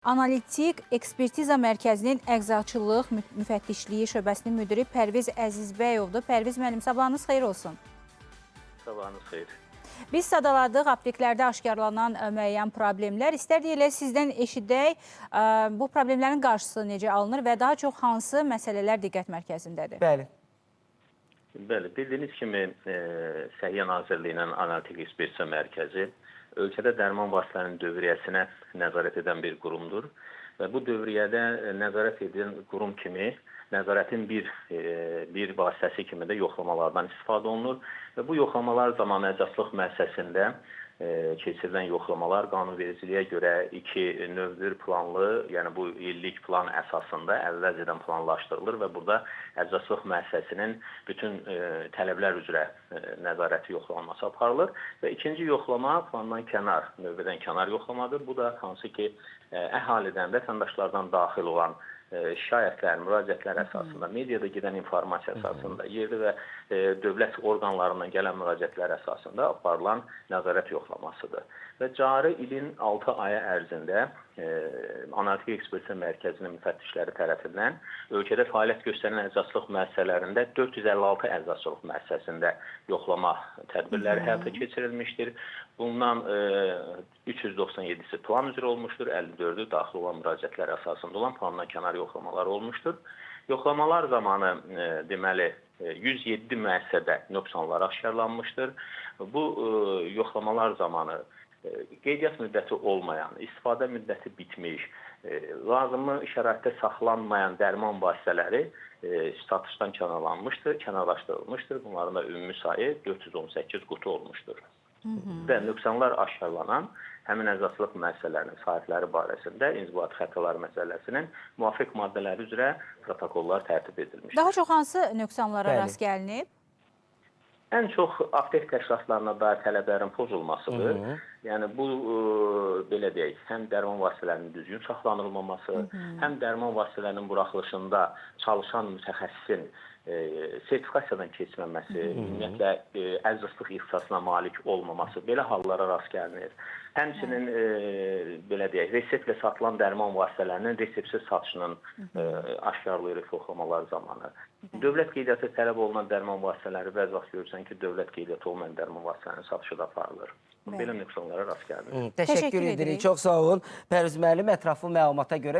Analitik Ekspertiza Mərkəzinin Əqzaçılıq Müfəttişliyi şöbəsinin müdiri Pərviz Əzizbəyovdur. Pərviz müəllim, sabahınız xeyir olsun. Sabahınız xeyir. Biz sadaladıq apteklərdə aşkarlanan müəyyən problemlər. İstərdik elə sizdən eşidək, bu problemlərin qarşısı necə alınır və daha çox hansı məsələlər diqqət mərkəzindədir? Bəli. Bəli, bildiyiniz kimi Səhiyyə Nazirliyinin Analitik Ekspertiza Mərkəzi ölkədə dərman vasitələrinin dövriyyəsinə nəzarət edən bir qurumdur və bu dövriyyədə nəzarət edən qurum kimi nəzarətin bir vasitəsi kimi də yoxlamalardan istifadə olunur və bu yoxlamalar zamanı əczaçılıq müəssisəsində keçirilən yoxlamalar qanunvericiliyə görə iki növdür planlı, yəni bu illik plan əsasında əvvəlcədən planlaşdırılır və burada əczaçılıq müəssisəsinin bütün tələblər üzrə nəzarəti yoxlanması aparılır və ikinci yoxlama plandan kənar, növbədən kənar yoxlamadır. Bu da hansı ki, əhalidən, vətəndaşlardan daxil olan şikayətlər, müraciətlər əsasında, mediada gedən informasiya əsasında, yerli və dövlət orqanlarından gələn müraciətlər əsasında aparılan nəzarət yoxlamasıdır. Və cari ilin 6 ayı ərzində Analitik Ekspertiza Mərkəzinin müfəttişləri tərəfindən ölkədə fəaliyyət göstərən əczaçılıq müəssisələrində 456 əczaçılıq müəssisəsində yoxlama tədbirləri həyata keçirilmişdir. Bundan 397-si plan üzrə olmuşdur, 54-ü daxil olan müraciətlər əsasında olan plandan kənar yoxlamalar olmuşdur. Yoxlamalar zamanı deməli 107 müəssisədə nöqsanlar aşkarlanmışdır. Bu yoxlamalar zamanı qeydiyyat müddəti olmayan, istifadə müddəti bitmiş, lazımlı şəraitdə saxlanmayan dərman vasitələri satışdan kənarlaşdırılmışdır. Bunların da ümumi sayı 418 qutu olmuşdur. Və nöqsanlar aşkarlanan həmin əczaçılıq müəssisələrinin sahibləri barəsində inzibati xətalar məsələsinin müvafiq maddələri üzrə protokollar tərtib edilmişdir. Daha çox hansı nöqsanlara rast gəlinib? Ən çox aptek təşkilatlarına dair tələblərin pozulmasıdır. Yəni bu, belə deyək, həm dərman vasitələrinin düzgün saxlanılmaması, həm dərman vasitələrinin buraxılışında çalışan mütəxəssisin sertifikasiyadan keçməməsi, ümumiyyətlə əczaçılıq ixtisasına malik olmaması, belə hallara rast gəlinir. Həmçinin, belə deyək, reseptlə satılan dərman vasitələrinin reseptsiz satışının aşkarlayırıq yoxlamalar zamanı. Dövlət qeydiyyatı tələb olunan dərman vasitələri bəzi vaxt görürsən ki, dövlət qeydiyyatı olmayan dərman vasitələrinin satışı da aparılır. Belə nöqsanlara rast gəlinir. Təşəkkür edirik. Çox sağ olun. Pərviz müəllim, ətraflı məlumata görə